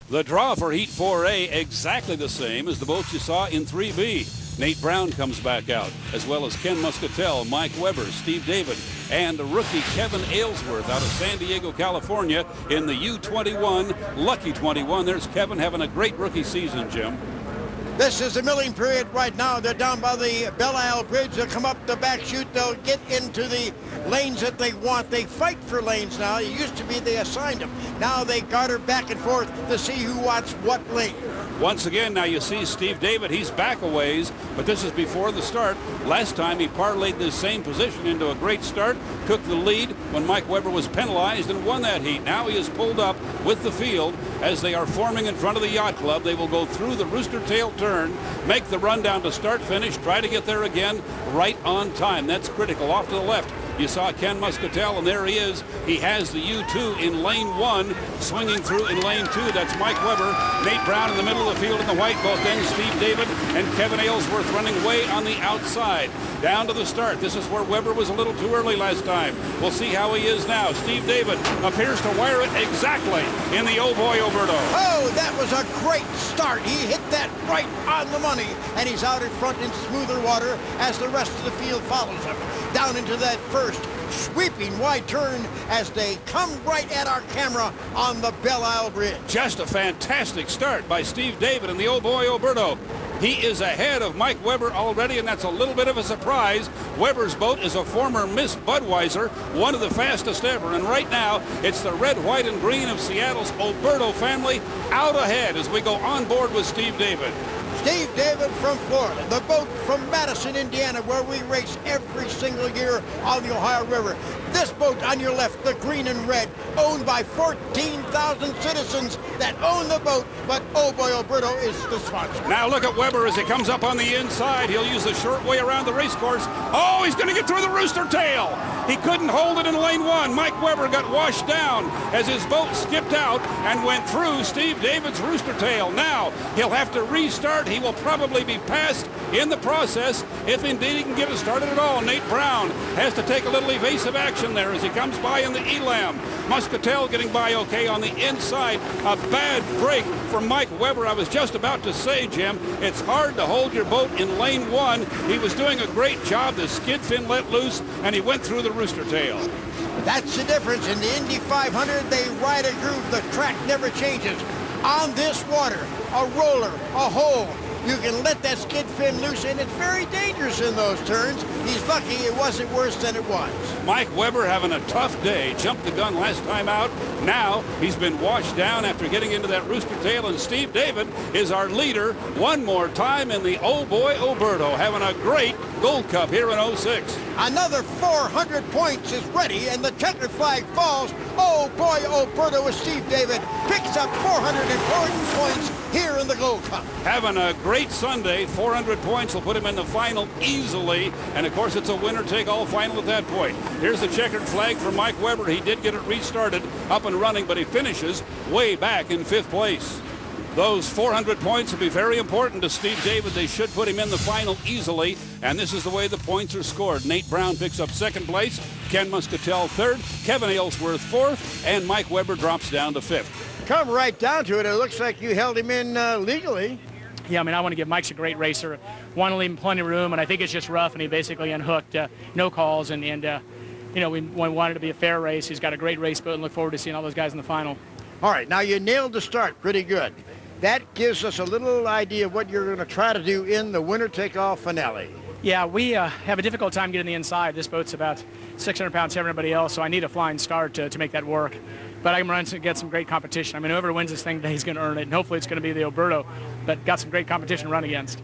The draw for Heat 4A exactly the same as the boats you saw in 3B. Nate Brown comes back out, as well as Ken Muscatel, Mike Weber, Steve David, and rookie Kevin Aylesworth out of San Diego, California in the U21 Lucky 21. There's Kevin having a great rookie season, Jim. This is the milling period right now. They're down by the Belle Isle Bridge. They'll come up the back chute. They'll get into the lanes that they want. They fight for lanes now. It used to be they assigned them. Now they garter back and forth to see who wants what lane. Once again, now you see Steve David. He's back a ways, but this is before the start. Last time he parlayed this same position into a great start, took the lead when Mike Weber was penalized and won that heat. Now he is pulled up with the field as they are forming in front of the Yacht Club. They will go through the Rooster Tail turn, make the run down to start finish, try to get there again right on time. That's critical. Off to the left, you saw Ken Muscatel, and there he is. He has the U2 in lane 1, swinging through in lane 2. That's Mike Weber. Nate Brown in the middle of the field in the white boat. Then Steve David and Kevin Aylesworth running way on the outside. Down to the start. This is where Weber was a little too early last time. We'll see how he is now. Steve David appears to wire it exactly in the Oh Boy Oberto. Oh, that was a great start. He hit that right on the money, and he's out in front in smoother water as the rest of the field follows him. Down into that first sweeping wide turn as they come right at our camera on the Belle Isle Bridge. Just a fantastic start by Steve David and the Oh Boy Oberto. He is ahead of Mike Weber already, and that's a little bit of a surprise. Weber's boat is a former Miss Budweiser, one of the fastest ever. And right now, it's the red, white, and green of Seattle's Oberto family out ahead as we go on board with Steve David. Steve David from Florida, the boat from Madison, Indiana, where we race every single year on the Ohio River. This boat on your left, the green and red, owned by 14,000 citizens that own the boat, but Oh Boy Oberto is the sponsor. Now look at Weber as he comes up on the inside. He'll use the short way around the race course. Oh, he's going to get through the Rooster Tail. He couldn't hold it in lane 1. Mike Weber got washed down as his boat skipped out and went through Steve David's Rooster Tail. Now he'll have to restart. He will probably be passed in the process if indeed he can get it started at all. Nate Brown has to take a little evasive action there as he comes by in the Elam. Muscatel getting by okay on the inside. A bad break from Mike Weber. I was just about to say, Jim, it's hard to hold your boat in lane 1. He was doing a great job. The skid fin let loose and he went through the Rooster Tail. That's the difference. In the Indy 500, they ride a groove. The track never changes. On this water, a roller, a hole, you can let that skid fin loose, and it's very dangerous in those turns. He's lucky it wasn't worse than it was. Mike Weber having a tough day. Jumped the gun last time out. Now he's been washed down after getting into that Rooster Tail, and Steve David is our leader one more time in the Oh Boy Oberto, having a great Gold Cup here in 06. Another 400 points is ready, and the checkered flag falls. Oh Boy Oberto with Steve David picks up 440 points here in the Gold Cup. Having a great Sunday. 400 points will put him in the final easily, and of course it's a winner-take-all final at that point. Here's the checkered flag for Mike Weber. He did get it restarted, up and running, but he finishes way back in 5th place. Those 400 points will be very important to Steve David. They should put him in the final easily, and this is the way the points are scored. Nate Brown picks up 2nd place, Ken Muscatel 3rd, Kevin Aylesworth 4th, and Mike Weber drops down to 5th. Come right down to it, it looks like you held him in legally. Yeah, I mean, I want to give Mike's a great racer. Want to leave him plenty of room, and I think it's just rough, and he basically unhooked. No calls, and you know, we wanted it to be a fair race. He's got a great race boat, and look forward to seeing all those guys in the final. All right, now you nailed the start pretty good. That gives us a little idea of what you're going to try to do in the winner-take-all finale. Yeah, we have a difficult time getting the inside. This boat's about 600 pounds heavier than everybody else, so I need a flying start to make that work. But I'm running to get some great competition. I mean, whoever wins this thing today is going to earn it, and hopefully it's going to be the Oberto, but got some great competition to run against.